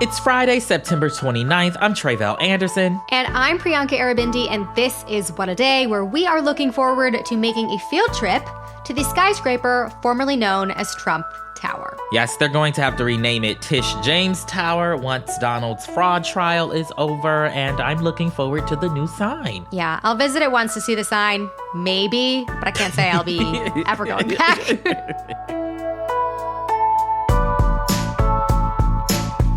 It's Friday, September 29th. I'm Tre'vell Anderson. And I'm Priyanka Arabindi, and this is What a Day, where we are looking forward to making a field trip to the skyscraper formerly known as Trump Tower. Yes, they're going to have to rename it Tish James Tower once Donald's fraud trial is over, and I'm looking forward to the new sign. Yeah, I'll visit it once to see the sign, maybe, but I can't say I'll be ever going back.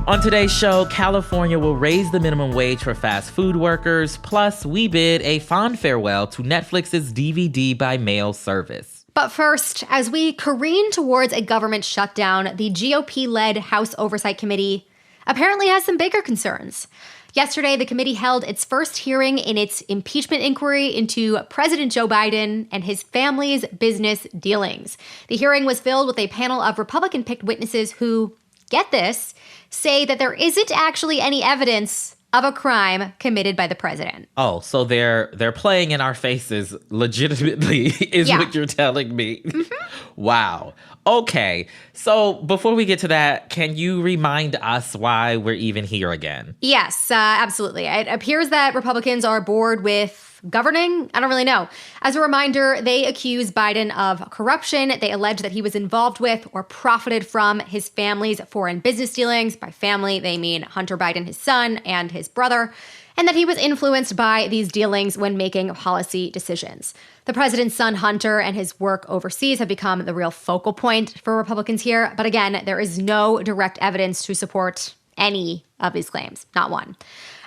On today's show, California will raise the minimum wage for fast food workers, plus we bid a fond farewell to Netflix's DVD by mail service. But first, as we careen towards a government shutdown, the GOP-led House Oversight Committee apparently has some bigger concerns. Yesterday, the committee held its first hearing in its impeachment inquiry into President Joe Biden and his family's business dealings. The hearing was filled with a panel of Republican-picked witnesses who, get this, say that there isn't actually any evidence of a crime committed by the president. Oh, so they're playing in our faces legitimately is what you're telling me. Mm-hmm. Wow. Okay. So before we get to that, can you remind us why we're even here again? Yes, absolutely. It appears that Republicans are bored with governing. I don't really know. As a reminder, they accuse Biden of corruption. They allege that he was involved with or profited from his family's foreign business dealings. By family, they mean Hunter Biden, his son, and his brother, and that he was influenced by these dealings when making policy decisions. The president's son, Hunter, and his work overseas have become the real focal point for Republicans here. But again, there is no direct evidence to support any of these claims, not one.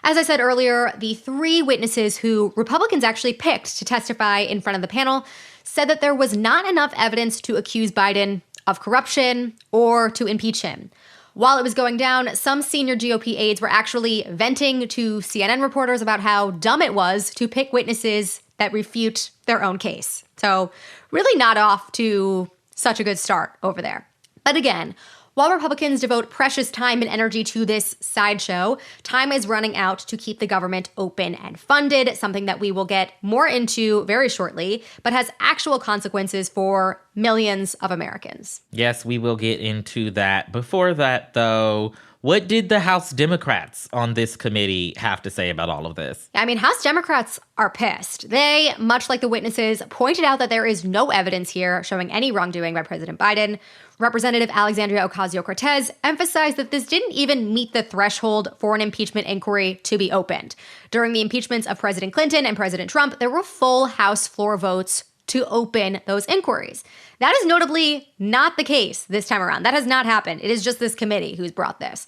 As I said earlier, the three witnesses who Republicans actually picked to testify in front of the panel said that there was not enough evidence to accuse Biden of corruption or to impeach him. While it was going down, some senior GOP aides were actually venting to CNN reporters about how dumb it was to pick witnesses that refute their own case. So really not off to such a good start over there. But again, while Republicans devote precious time and energy to this sideshow, time is running out to keep the government open and funded, something that we will get more into very shortly, but has actual consequences for millions of Americans. Yes, we will get into that. Before that, though, what did the House Democrats on this committee have to say about all of this? I mean, House Democrats are pissed. They, much like the witnesses, pointed out that there is no evidence here showing any wrongdoing by President Biden. Representative Alexandria Ocasio-Cortez emphasized that this didn't even meet the threshold for an impeachment inquiry to be opened. During the impeachments of President Clinton and President Trump, there were full House floor votes to open those inquiries. That is notably not the case this time around. That has not happened. It is just this committee who's brought this.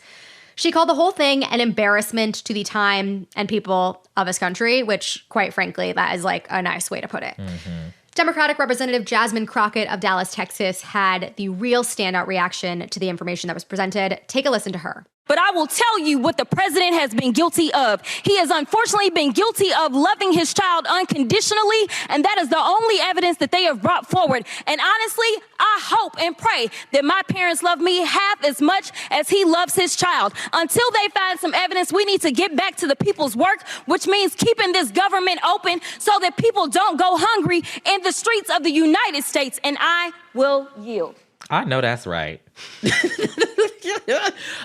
She called the whole thing an embarrassment to the time and people of this country, which, quite frankly, that is like a nice way to put it. Mm-hmm. Democratic Representative Jasmine Crockett of Dallas, Texas, had the real standout reaction to the information that was presented. Take a listen to her. But I will tell you what the president has been guilty of. He has unfortunately been guilty of loving his child unconditionally, and that is the only evidence that they have brought forward. And honestly, I hope and pray that my parents love me half as much as he loves his child. Until they find some evidence, we need to get back to the people's work, which means keeping this government open so that people don't go hungry in the streets of the United States, and I will yield. I know that's right.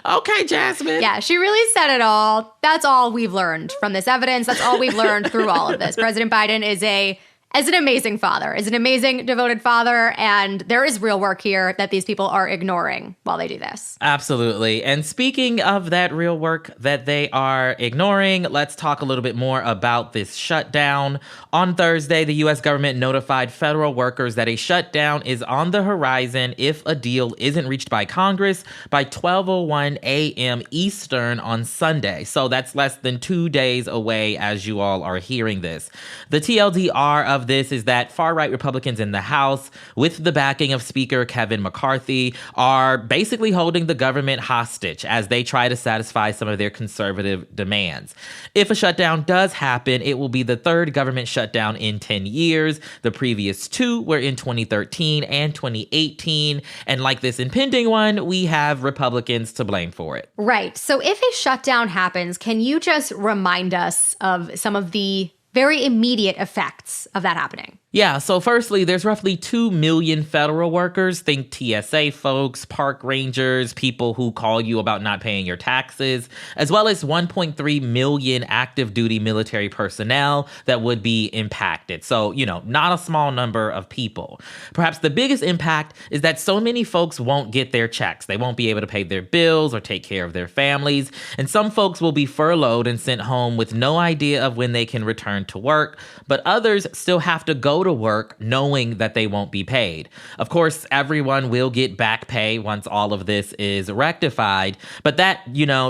Okay, Jasmine. Yeah, she really said it all. That's all we've learned from this evidence. That's all we've learned through all of this. President Biden is an amazing father, is an amazing, devoted father, and there is real work here that these people are ignoring while they do this. Absolutely. And speaking of that real work that they are ignoring, let's talk a little bit more about this shutdown. On Thursday, the U.S. government notified federal workers that a shutdown is on the horizon if a deal isn't reached by Congress by 12:01 a.m. Eastern on Sunday. So that's less than 2 days away as you all are hearing this. The TLDR of this is that far-right Republicans in the House, with the backing of Speaker Kevin McCarthy, are basically holding the government hostage as they try to satisfy some of their conservative demands. If a shutdown does happen, it will be the third government shutdown in 10 years. The previous two were in 2013 and 2018. And like this impending one, we have Republicans to blame for it. Right. So if a shutdown happens, can you just remind us of some of the very immediate effects of that happening? Yeah, so firstly, there's roughly 2 million federal workers, think TSA folks, park rangers, people who call you about not paying your taxes, as well as 1.3 million active duty military personnel that would be impacted. So, not a small number of people. Perhaps the biggest impact is that so many folks won't get their checks. They won't be able to pay their bills or take care of their families. And some folks will be furloughed and sent home with no idea of when they can return to work. But others still have to go to work knowing that they won't be paid. Of course, everyone will get back pay once all of this is rectified, but that,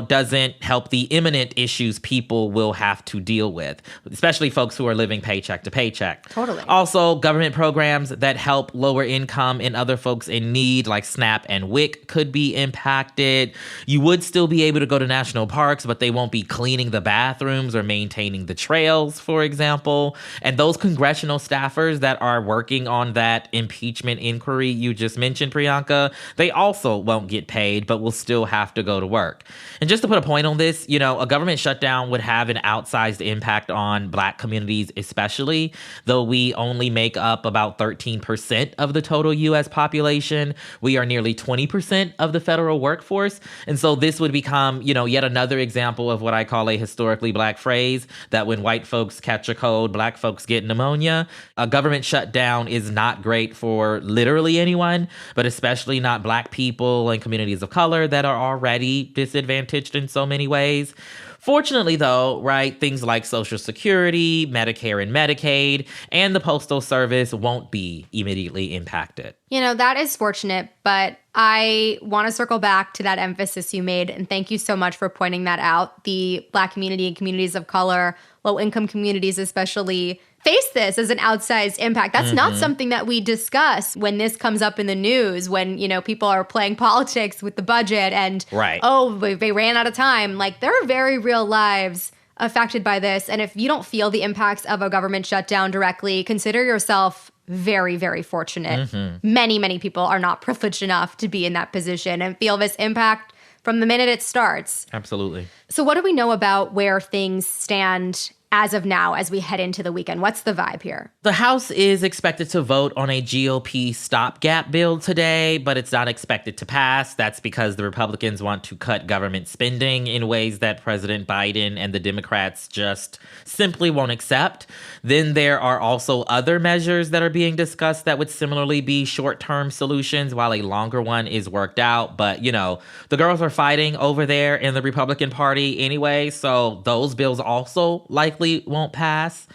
doesn't help the imminent issues people will have to deal with, especially folks who are living paycheck to paycheck. Totally. Also, government programs that help lower income and other folks in need, like SNAP and WIC, could be impacted. You would still be able to go to national parks, but they won't be cleaning the bathrooms or maintaining the trails, for example. And those congressional staffers that are working on that impeachment inquiry you just mentioned, Priyanka, they also won't get paid, but will still have to go to work. And just to put a point on this, a government shutdown would have an outsized impact on Black communities, especially, though we only make up about 13% of the total U.S. population. We are nearly 20% of the federal workforce. And so this would become, yet another example of what I call a historically Black phrase, that when white folks catch a cold, Black folks get pneumonia. A government shutdown is not great for literally anyone, but especially not Black people and communities of color that are already disadvantaged in so many ways. Fortunately, though, right, things like Social Security, Medicare and Medicaid, and the Postal Service won't be immediately impacted. That is fortunate, but I want to circle back to that emphasis you made, and thank you so much for pointing that out. The Black community and communities of color, low-income communities especially, face this as an outsized impact. That's not something that we discuss when this comes up in the news, when, people are playing politics with the budget and, right. Oh, they ran out of time. Like, there are very real lives affected by this. And if you don't feel the impacts of a government shutdown directly, consider yourself very, very fortunate. Many, many people are not privileged enough to be in that position and feel this impact from the minute it starts. Absolutely. So what do we know about where things stand as of now, as we head into the weekend? What's the vibe here? The House is expected to vote on a GOP stopgap bill today, but it's not expected to pass. That's because the Republicans want to cut government spending in ways that President Biden and the Democrats just simply won't accept. Then there are also other measures that are being discussed that would similarly be short-term solutions while a longer one is worked out. But, the girls are fighting over there in the Republican Party anyway, so those bills also likely won't pass.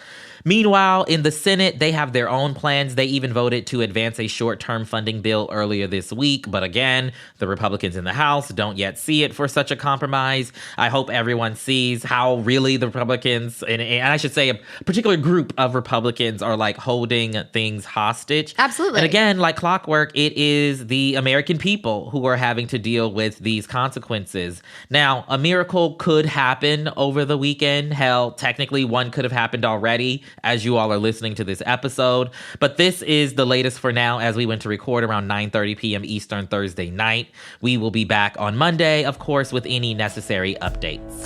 Meanwhile, in the Senate, they have their own plans. They even voted to advance a short-term funding bill earlier this week. But again, the Republicans in the House don't yet see it for such a compromise. I hope everyone sees how really the Republicans, and I should say a particular group of Republicans, are like holding things hostage. Absolutely. And again, like clockwork, it is the American people who are having to deal with these consequences. Now, a miracle could happen over the weekend. Hell, technically one could have happened already as you all are listening to this episode. But this is the latest for now as we went to record around 9:30 p.m. Eastern Thursday night. We will be back on Monday, of course, with any necessary updates.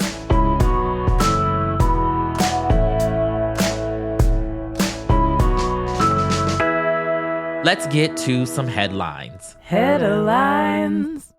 Let's get to some headlines. Headlines.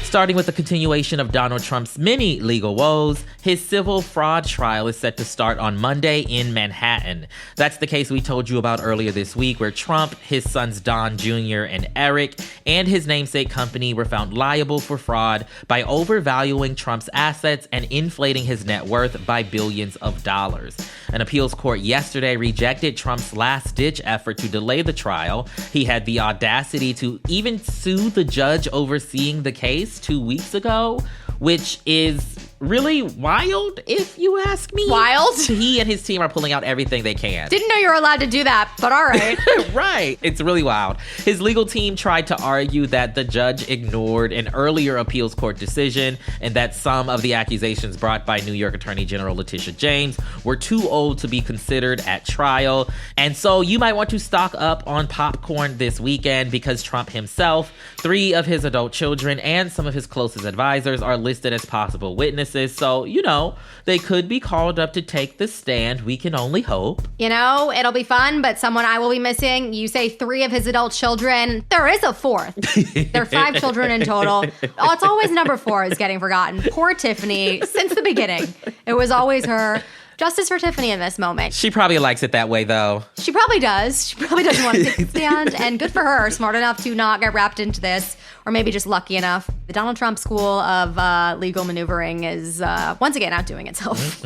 Starting with the continuation of Donald Trump's many legal woes, his civil fraud trial is set to start on Monday in Manhattan. That's the case we told you about earlier this week, where Trump, his sons Don Jr. and Eric, and his namesake company were found liable for fraud by overvaluing Trump's assets and inflating his net worth by billions of dollars. An appeals court yesterday rejected Trump's last-ditch effort to delay the trial. He had the audacity to even sue the judge overseeing the case 2 weeks ago, which is really wild, if you ask me. Wild? He and his team are pulling out everything they can. Didn't know you were allowed to do that, but all right. Right. It's really wild. His legal team tried to argue that the judge ignored an earlier appeals court decision and that some of the accusations brought by New York Attorney General Letitia James were too old to be considered at trial. And so you might want to stock up on popcorn this weekend, because Trump himself, 3 of his adult children, and some of his closest advisors are listed as possible witnesses businesses. So, they could be called up to take the stand. We can only hope. It'll be fun, but someone I will be missing. You say 3 of his adult children. There is a 4th. There are 5 children in total. Oh, it's always number 4 is getting forgotten. Poor Tiffany, since the beginning. It was always her. Justice for Tiffany in this moment. She probably likes it that way, though. She probably does. She probably doesn't want to take the stand. And good for her. Smart enough to not get wrapped into this. Or maybe just lucky enough. The Donald Trump school of legal maneuvering is once again outdoing itself.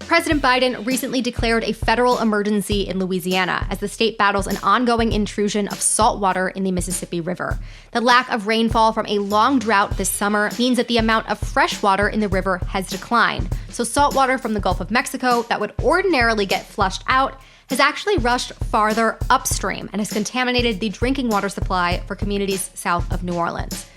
President Biden recently declared a federal emergency in Louisiana as the state battles an ongoing intrusion of salt water in the Mississippi River. The lack of rainfall from a long drought this summer means that the amount of fresh water in the river has declined. So salt water from the Gulf of Mexico that would ordinarily get flushed out has actually rushed farther upstream and has contaminated the drinking water supply for communities south of New Orleans.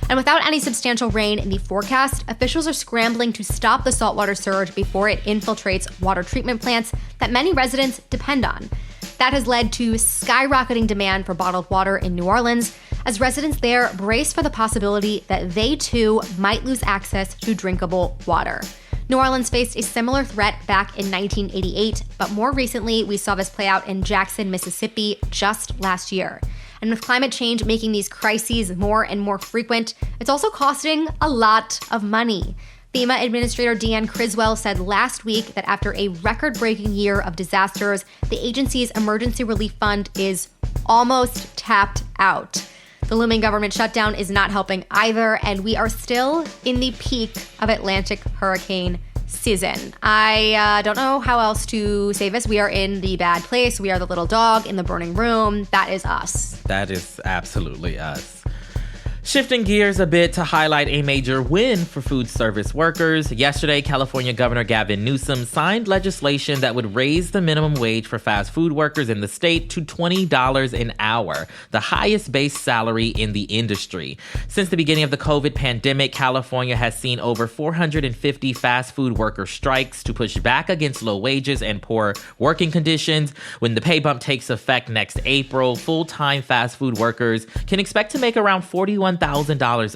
And without any substantial rain in the forecast, officials are scrambling to stop the saltwater surge before it infiltrates water treatment plants that many residents depend on. That has led to skyrocketing demand for bottled water in New Orleans, as residents there brace for the possibility that they too might lose access to drinkable water. New Orleans faced a similar threat back in 1988, but more recently, we saw this play out in Jackson, Mississippi just last year. And with climate change making these crises more and more frequent, it's also costing a lot of money. FEMA Administrator Deanne Criswell said last week that after a record-breaking year of disasters, the agency's emergency relief fund is almost tapped out. The looming government shutdown is not helping either, and we are still in the peak of Atlantic hurricane season. I don't know how else to say this. We are in the bad place. We are the little dog in the burning room. That is us. That is absolutely us. Shifting gears a bit to highlight a major win for food service workers. Yesterday, California Governor Gavin Newsom signed legislation that would raise the minimum wage for fast food workers in the state to $20 an hour, the highest base salary in the industry. Since the beginning of the COVID pandemic, California has seen over 450 fast food worker strikes to push back against low wages and poor working conditions. When the pay bump takes effect next April, full-time fast food workers can expect to make around $41,000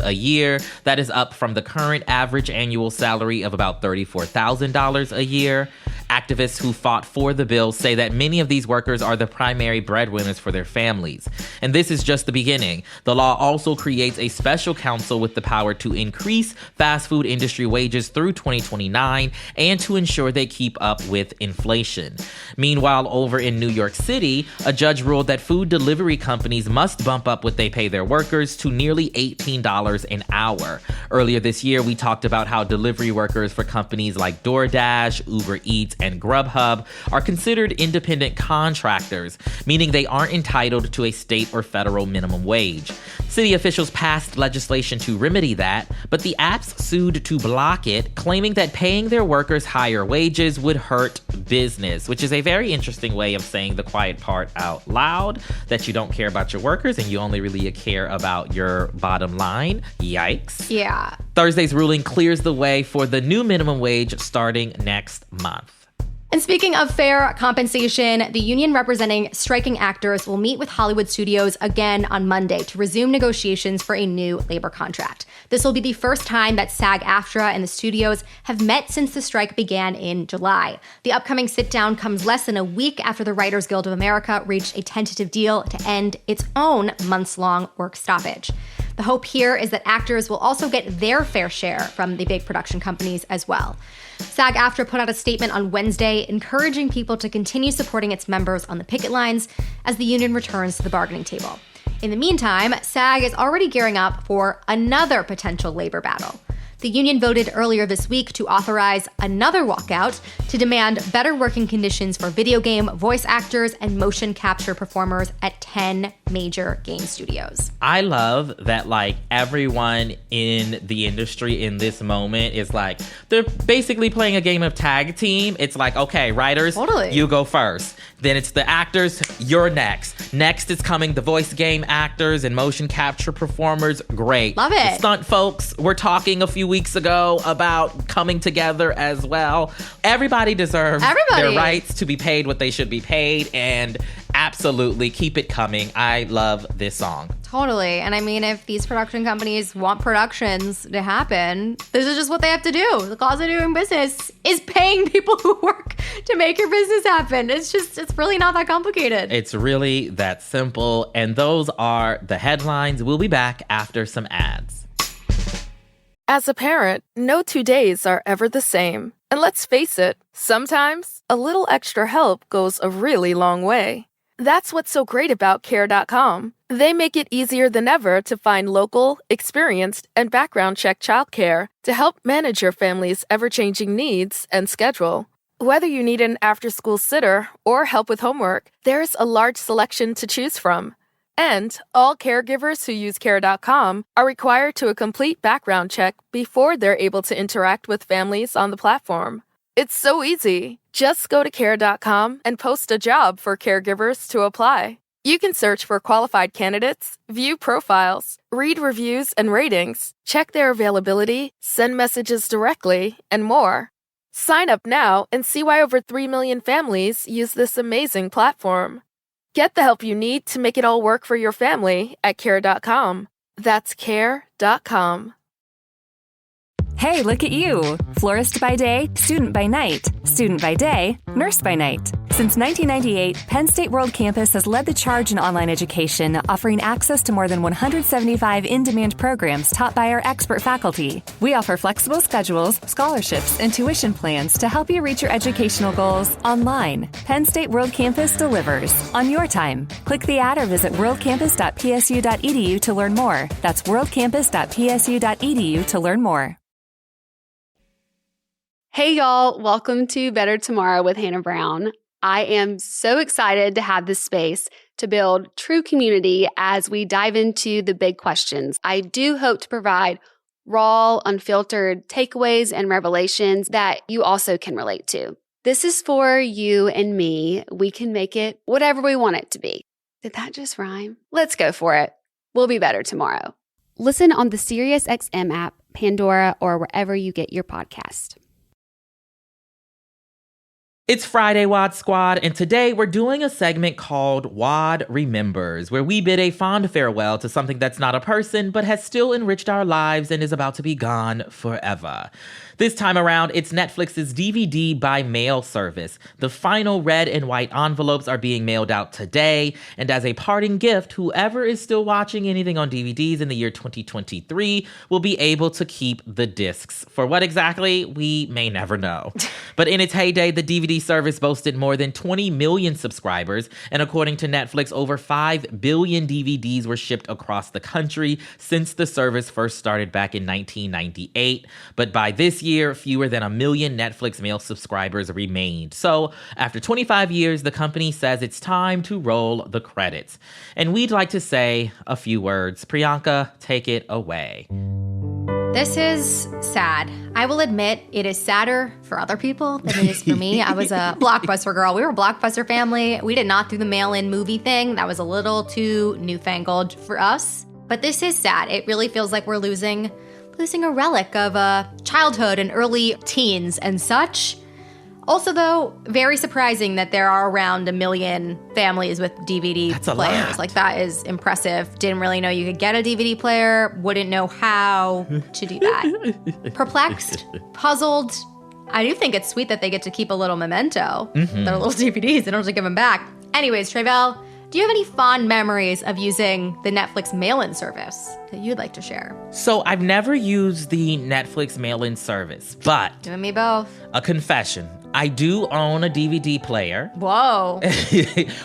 a year. That is up from the current average annual salary of about $34,000 a year. Activists who fought for the bill say that many of these workers are the primary breadwinners for their families. And this is just the beginning. The law also creates a special counsel with the power to increase fast food industry wages through 2029 and to ensure they keep up with inflation. Meanwhile, over in New York City, a judge ruled that food delivery companies must bump up what they pay their workers to nearly $18 an hour. Earlier this year, we talked about how delivery workers for companies like DoorDash, Uber Eats, and Grubhub are considered independent contractors, meaning they aren't entitled to a state or federal minimum wage. City officials passed legislation to remedy that, but the apps sued to block it, claiming that paying their workers higher wages would hurt business, which is a very interesting way of saying the quiet part out loud, that you don't care about your workers and you only really care about your bottom line. Yikes. Yeah. Thursday's ruling clears the way for the new minimum wage starting next month. And speaking of fair compensation, the union representing striking actors will meet with Hollywood studios again on Monday to resume negotiations for a new labor contract. This will be the first time that SAG-AFTRA and the studios have met since the strike began in July. The upcoming sit-down comes less than a week after the Writers Guild of America reached a tentative deal to end its own months-long work stoppage. The hope here is that actors will also get their fair share from the big production companies as well. SAG-AFTRA put out a statement on Wednesday encouraging people to continue supporting its members on the picket lines as the union returns to the bargaining table. In the meantime, SAG is already gearing up for another potential labor battle. The union voted earlier this week to authorize another walkout to demand better working conditions for video game voice actors and motion capture performers at 10 major game studios. I love that, everyone in the industry in this moment is they're basically playing a game of tag team. It's okay, writers, totally. You go first. Then it's the actors, you're next. Next is coming the voice game actors and motion capture performers. Great. Love it. The stunt folks, we're talking a few weeks ago about coming together as well. Everybody deserves their rights to be paid what they should be paid, and Absolutely. Keep it coming. I love this song. Totally. And I mean, if these production companies want productions to happen, this is just what they have to do. The cost of doing business is paying people who work to make your business happen. It's really not that complicated. It's really that simple. And those are the headlines. We'll be back after some ads. As a parent, no 2 days are ever the same. And let's face it, sometimes a little extra help goes a really long way. That's what's so great about Care.com. They make it easier than ever to find local, experienced, and background check childcare to help manage your family's ever-changing needs and schedule. Whether you need an after-school sitter or help with homework, there's a large selection to choose from. And all caregivers who use Care.com are required to a complete background check before they're able to interact with families on the platform. It's so easy. Just go to Care.com and post a job for caregivers to apply. You can search for qualified candidates, view profiles, read reviews and ratings, check their availability, send messages directly, and more. Sign up now and see why over 3 million families use this amazing platform. Get the help you need to make it all work for your family at Care.com. That's Care.com. Hey, look at you. Florist by day, student by night. Student by day, nurse by night. Since 1998, Penn State World Campus has led the charge in online education, offering access to more than 175 in-demand programs taught by our expert faculty. We offer flexible schedules, scholarships, and tuition plans to help you reach your educational goals online. Penn State World Campus delivers on your time. Click the ad or visit worldcampus.psu.edu to learn more. That's worldcampus.psu.edu to learn more. Hey y'all, welcome to Better Tomorrow with Hannah Brown. I am so excited to have this space to build true community as we dive into the big questions. I do hope to provide raw, unfiltered takeaways and revelations that you also can relate to. This is for you and me. We can make it whatever we want it to be. Did that just rhyme? Let's go for it. We'll be better tomorrow. Listen on the SiriusXM app, Pandora, or wherever you get your podcast. It's Friday, WAD Squad, and today we're doing a segment called WAD Remembers, where we bid a fond farewell to something that's not a person, but has still enriched our lives and is about to be gone forever. This time around, it's Netflix's DVD by mail service. The final red and white envelopes are being mailed out today, and as a parting gift, whoever is still watching anything on DVDs in the year 2023 will be able to keep the discs. For what exactly, we may never know. But in its heyday, the DVD service boasted more than 20 million subscribers, and according to Netflix, over 5 billion DVDs were shipped across the country since the service first started back in 1998. But by this year, fewer than 1 million Netflix mail subscribers remained. So after 25 years, the company says it's time to roll the credits. And we'd like to say a few words. Priyanka, take it away. This is sad. I will admit it is sadder for other people than it is for me. I was a Blockbuster girl. We were a Blockbuster family. We did not do the mail-in movie thing. That was a little too newfangled for us. But this is sad. It really feels like we're losing a relic of childhood and early teens and such. Also, though, very surprising that there are around 1 million families with DVD That's a players. lot. Like, that is impressive. Didn't really know you could get a DVD player. Wouldn't know how to do that. Perplexed, puzzled. I do think it's sweet that they get to keep a little memento. Their little DVDs. They don't have to give them back. Anyways, Tre'vell, do you have any fond memories of using the Netflix mail-in service that you'd like to share? So I've never used the Netflix mail-in service, but You and me both. a confession. I do own a DVD player. Whoa.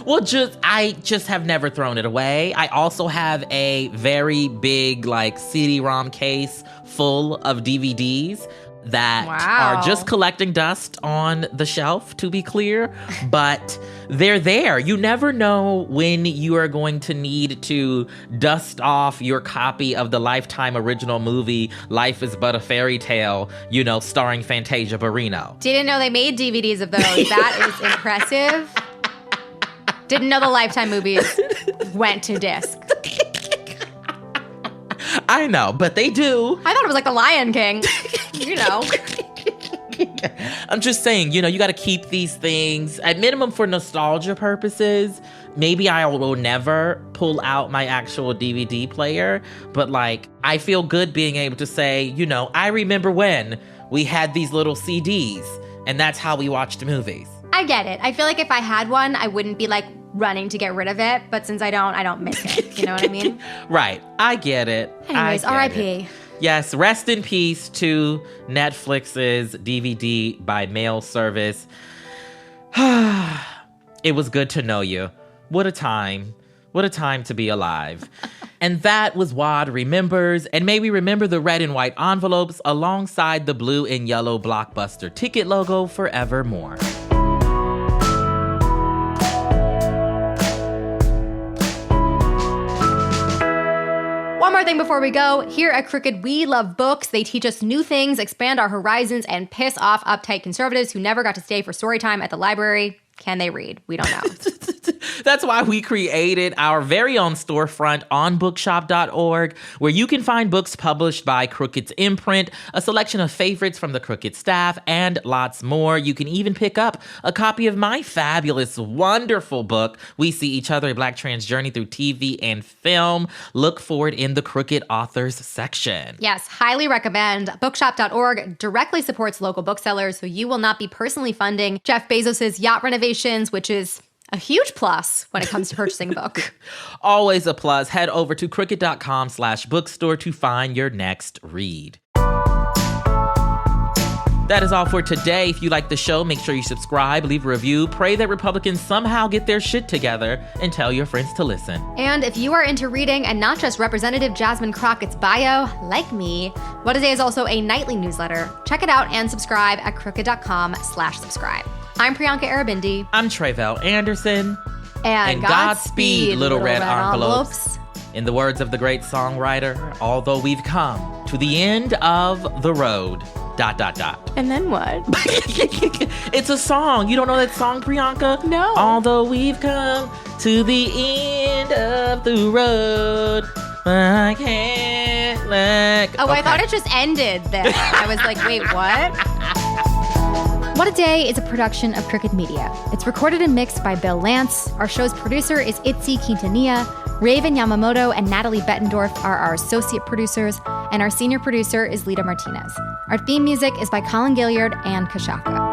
Well, I just have never thrown it away. I also have a very big, CD-ROM case full of DVDs that Wow. are just collecting dust on the shelf, to be clear, but they're there. You never know when you are going to need to dust off your copy of the Lifetime original movie, Life is But a Fairy Tale, starring Fantasia Barrino. Didn't know they made DVDs of those. That is impressive. Didn't know the Lifetime movies went to disc. I know, but they do. I thought it was like The Lion King. I'm just saying, you got to keep these things at minimum for nostalgia purposes. maybe I will never pull out my actual DVD player, but like, I feel good being able to say, you know, I remember when we had these little CDs and that's how we watched movies. I get it. I feel like if I had one, I wouldn't be like running to get rid of it. But since I don't miss it. You know what I mean? Right. I get it. Anyways, R.I.P. Yes, rest in peace to Netflix's DVD by mail service. It was good to know you. What a time. What a time to be alive. And that was WAD Remembers. And may we remember the red and white envelopes alongside the blue and yellow Blockbuster ticket logo forevermore. One more thing before we go. Here at Crooked, we love books. They teach us new things, expand our horizons, and piss off uptight conservatives who never got to stay for story time at the library. Can they read? We don't know. That's why we created our very own storefront on bookshop.org, where you can find books published by Crooked's imprint, a selection of favorites from the Crooked staff, and lots more. You can even pick up a copy of my fabulous, wonderful book, We See Each Other, A Black Trans Journey Through TV and Film. Look for it in the Crooked Authors section. Yes, highly recommend. Bookshop.org directly supports local booksellers, so you will not be personally funding Jeff Bezos' yacht renovations, which is a huge plus when it comes to purchasing a book. Always a plus. Head over to crooked.com/bookstore to find your next read. That is all for today. If you like the show, make sure you subscribe, leave a review, pray that Republicans somehow get their shit together, and tell your friends to listen. And if you are into reading and not just Representative Jasmine Crockett's bio, like me, What a Day is also a nightly newsletter. Check it out and subscribe at crooked.com/subscribe. I'm Priyanka Arabindi. I'm Tre'vell Anderson. And Godspeed, Little Red Envelopes. In the words of the great songwriter, although we've come to the end of the road, ... And then what? It's a song. You don't know that song, Priyanka? No. Although we've come to the end of the road, I can't let go. Oh, okay. I thought it just ended there. I was like, wait, what? What a Day is a production of Crooked Media. It's recorded and mixed by Bill Lance. Our show's producer is Itzy Quintanilla. Raven Yamamoto and Natalie Bettendorf are our associate producers, and our senior producer is Lita Martinez. Our theme music is by Colin Gilliard and Kashaka.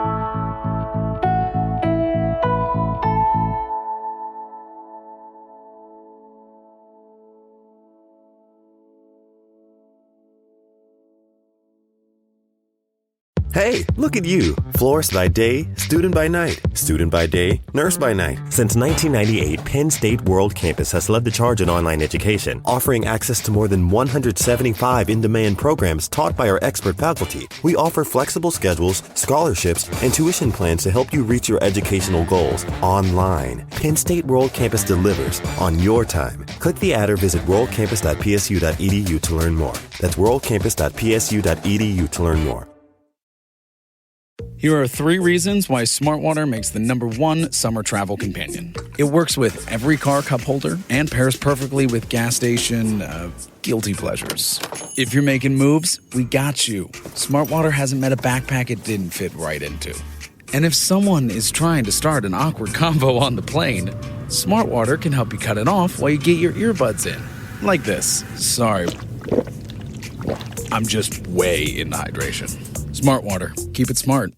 Hey, look at you. Florist by day, student by night. Student by day, nurse by night. Since 1998, Penn State World Campus has led the charge in online education, offering access to more than 175 in-demand programs taught by our expert faculty. We offer flexible schedules, scholarships, and tuition plans to help you reach your educational goals online. Penn State World Campus delivers on your time. Click the ad or visit worldcampus.psu.edu to learn more. That's worldcampus.psu.edu to learn more. Here are 3 reasons why Smartwater makes the #1 summer travel companion. It works with every car cup holder and pairs perfectly with gas station guilty pleasures. If you're making moves, we got you. Smartwater hasn't met a backpack it didn't fit right into. And if someone is trying to start an awkward convo on the plane, Smartwater can help you cut it off while you get your earbuds in. Like this. Sorry. I'm just way into hydration. Smartwater. Keep it smart.